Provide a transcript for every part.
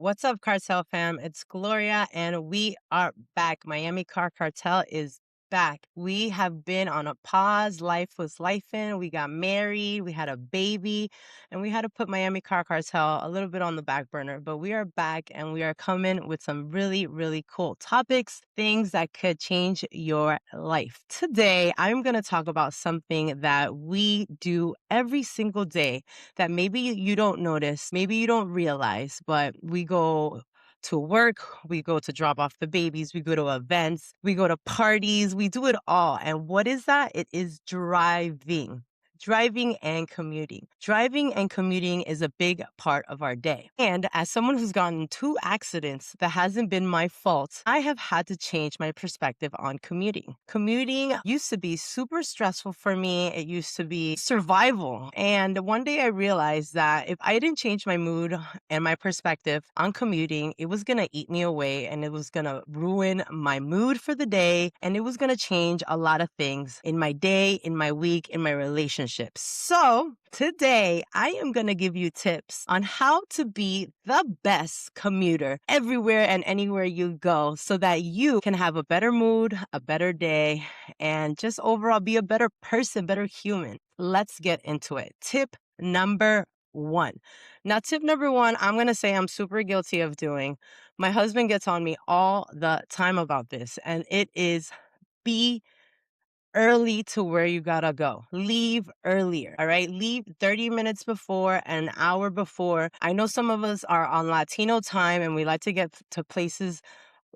What's up, Cartel fam? It's Gloria, and we are back. Miami Car Cartel is back. We have been on a pause. Life was lifing. We got married. We had a baby, and we had to put Miami Car Cartel a little bit on the back burner. But we are back, and we are coming with some really, really cool topics, things that could change your life. Today, I'm going to talk about something that we do every single day that maybe you don't notice, maybe you don't realize, but we go to work, we go to drop off the babies, we go to events, we go to parties, we do it all. And what is that? It is driving. Driving and commuting. Driving and commuting is a big part of our day. And as someone who's gotten 2 accidents that hasn't been my fault, I have had to change my perspective on commuting. Commuting used to be super stressful for me. It used to be survival. And one day I realized that if I didn't change my mood and my perspective on commuting, it was going to eat me away and it was going to ruin my mood for the day. And it was going to change a lot of things in my day, in my week, in my relationships. So today I am going to give you tips on how to be the best commuter everywhere and anywhere you go so that you can have a better mood, a better day, and just overall be a better person, better human. Let's get into it. Tip number one. Now, tip number one, I'm going to say I'm super guilty of doing. My husband gets on me all the time about this, and it is be early to where you gotta go. Leave earlier. All right. Leave 30 minutes before, an hour before. I know some of us are on Latino time and we like to get to places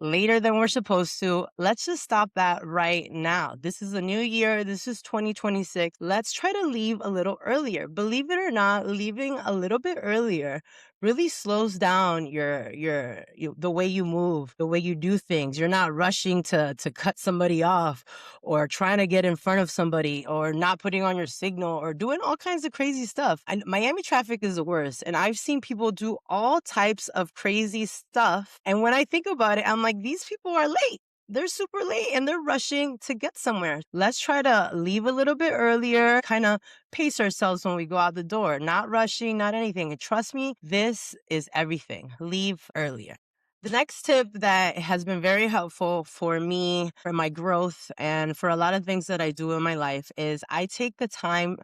later than we're supposed to. Let's just stop that right now. This is a new year. This is 2026. Let's try to leave a little earlier. Believe it or not, leaving a little bit earlier really slows down the way you move, the way you do things. You're not rushing to cut somebody off or trying to get in front of somebody or not putting on your signal or doing all kinds of crazy stuff. And Miami traffic is the worst. And I've seen people do all types of crazy stuff. And when I think about it, I'm like, these people are late. They're super late and they're rushing to get somewhere. Let's try to leave a little bit earlier, kind of pace ourselves when we go out the door, not rushing, not anything. And trust me, this is everything. Leave earlier. The next tip that has been very helpful for me, for my growth, and for a lot of things that I do in my life is I take the time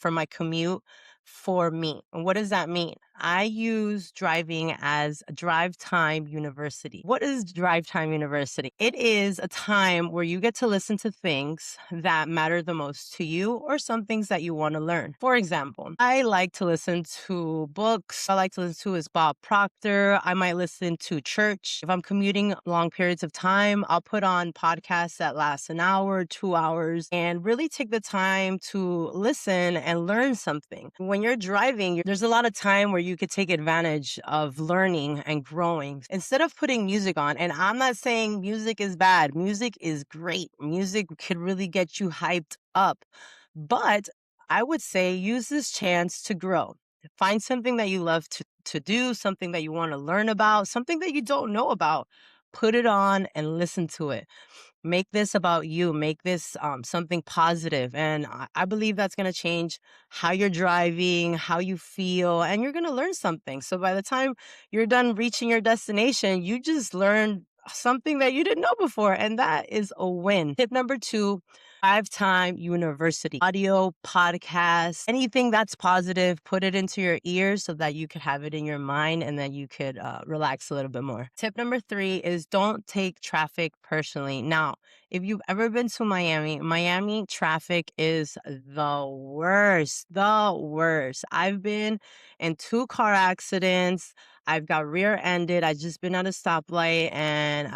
for my commute for me. And what does that mean? I use driving as a drive time university. What is drive time university? It is a time where you get to listen to things that matter the most to you or some things that you want to learn. For example, I like to listen to books. I like to listen to is Bob Proctor. I might listen to church. If I'm commuting long periods of time, I'll put on podcasts that last an hour, 2 hours, and really take the time to listen and learn something. When you're driving, there's a lot of time where you could take advantage of learning and growing instead of putting music on. And I'm not saying music is bad. Music is great. Music could really get you hyped up. But I would say use this chance to grow. Find something that you love to do, something that you want to learn about, something that you don't know about. Put it on and listen to it. Make this about you. Make this something positive. And I believe that's going to change how you're driving, how you feel, and you're going to learn something. So by the time you're done reaching your destination, you just learned something that you didn't know before. And that is a win. Tip number two, drive time university. Audio, podcast, anything that's positive, put it into your ears so that you could have it in your mind and then you could relax a little bit more. Tip number three is don't take traffic personally. Now, if you've ever been to Miami, Miami traffic is the worst, the worst. I've been in 2 car accidents. I've got rear-ended. I just been at a stoplight and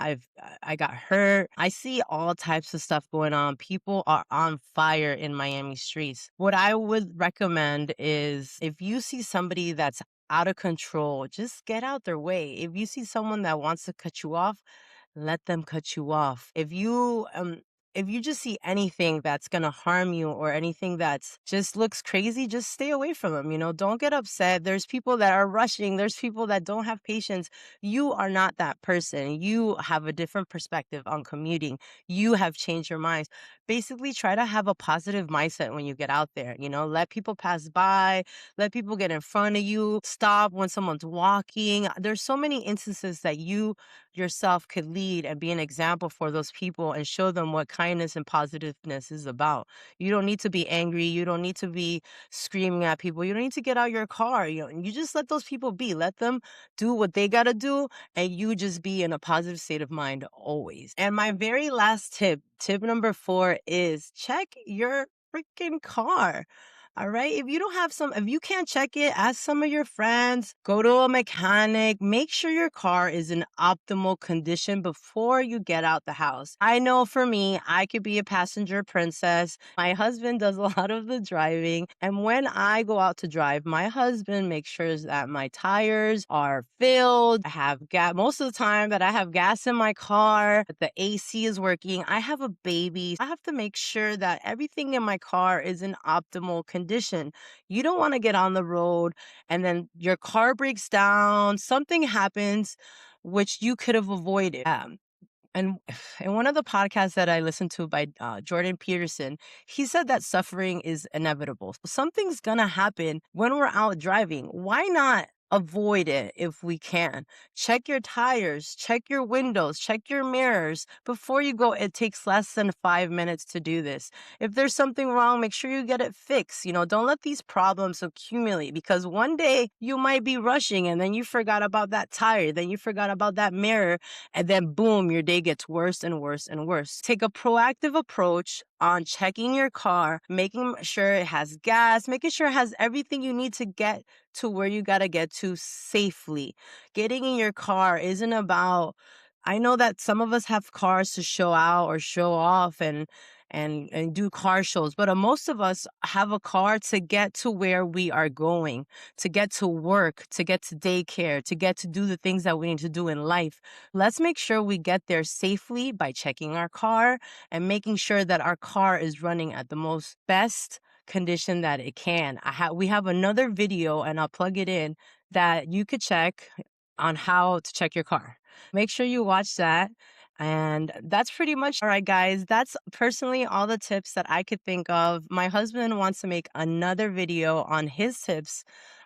I got hurt. I see all types of stuff going on. People are on fire in Miami streets. What I would recommend is if you see somebody that's out of control, just get out their way. If you see someone that wants to cut you off, let them cut you off. If you if you just see anything that's gonna harm you or anything that's just looks crazy, just stay away from them. Don't get upset. There's people that are rushing, there's people that don't have patience. You are not that person. You have a different perspective on commuting. You have changed your minds. Basically, try to have a positive mindset when you get out there. Let people pass by, let people get in front of you, stop when someone's walking. There's so many instances that you yourself could lead and be an example for those people and show them what kindness and positiveness is about. You don't need to be angry. You don't need to be screaming at people. You don't need to get out your car. You just let those people be. Let them do what they got to do, and you just be in a positive state of mind always. And my very last tip number 4 is check your freaking car. All right. If you can't check it, ask some of your friends, go to a mechanic, make sure your car is in optimal condition before you get out the house. I know for me, I could be a passenger princess. My husband does a lot of the driving. And when I go out to drive, my husband makes sure that my tires are filled. I have gas most of the time that I have gas in my car, that the AC is working. I have a baby. I have to make sure that everything in my car is in optimal condition. You don't want to get on the road and then your car breaks down, something happens which you could have avoided. And in one of the podcasts that I listened to by Jordan Peterson, he said that suffering is inevitable. Something's gonna happen when we're out driving. Why not avoid it if we can? Check your tires, check your windows, check your mirrors before you go. It takes less than 5 minutes to do this. If there's something wrong, make sure you get it fixed. Don't let these problems accumulate, because one day you might be rushing and then you forgot about that tire, then you forgot about that mirror, and then boom, your day gets worse and worse and worse. Take a proactive approach on checking your car, making sure it has gas, making sure it has everything you need to get to where you got to get to safely. Getting in your car isn't about, I know that some of us have cars to show out or show off and do car shows, but most of us have a car to get to where we are going, to get to work, to get to daycare, to get to do the things that we need to do in life. Let's make sure we get there safely by checking our car and making sure that our car is running at the most best condition that it can. We have another video, and I'll plug it in, that you could check on how to check your car. Make sure you watch that. And that's pretty much all right, guys. That's personally all the tips that I could think of. My husband wants to make another video on his tips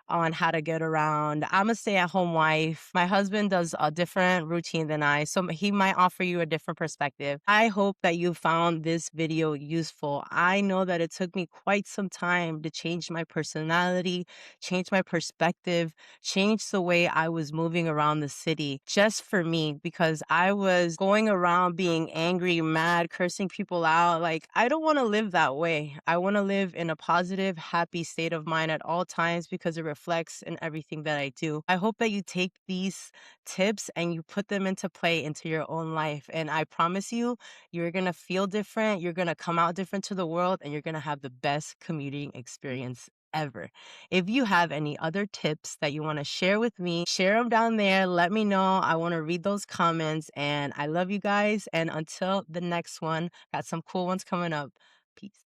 on how to get around. I'm a stay-at-home wife. My husband does a different routine than I, so he might offer you a different perspective. I hope that you found this video useful. I know that it took me quite some time to change my personality, change my perspective, change the way I was moving around the city just for me, because I was going around being angry, mad, cursing people out. Like, I don't want to live that way. I want to live in a positive, happy state of mind at all times, because it reflects in everything that I do. I hope that you take these tips and you put them into play into your own life. And I promise you, you're going to feel different. You're going to come out different to the world, and you're going to have the best commuting experience ever. If you have any other tips that you want to share with me, share them down there. Let me know. I want to read those comments, and I love you guys. And until the next one, got some cool ones coming up. Peace.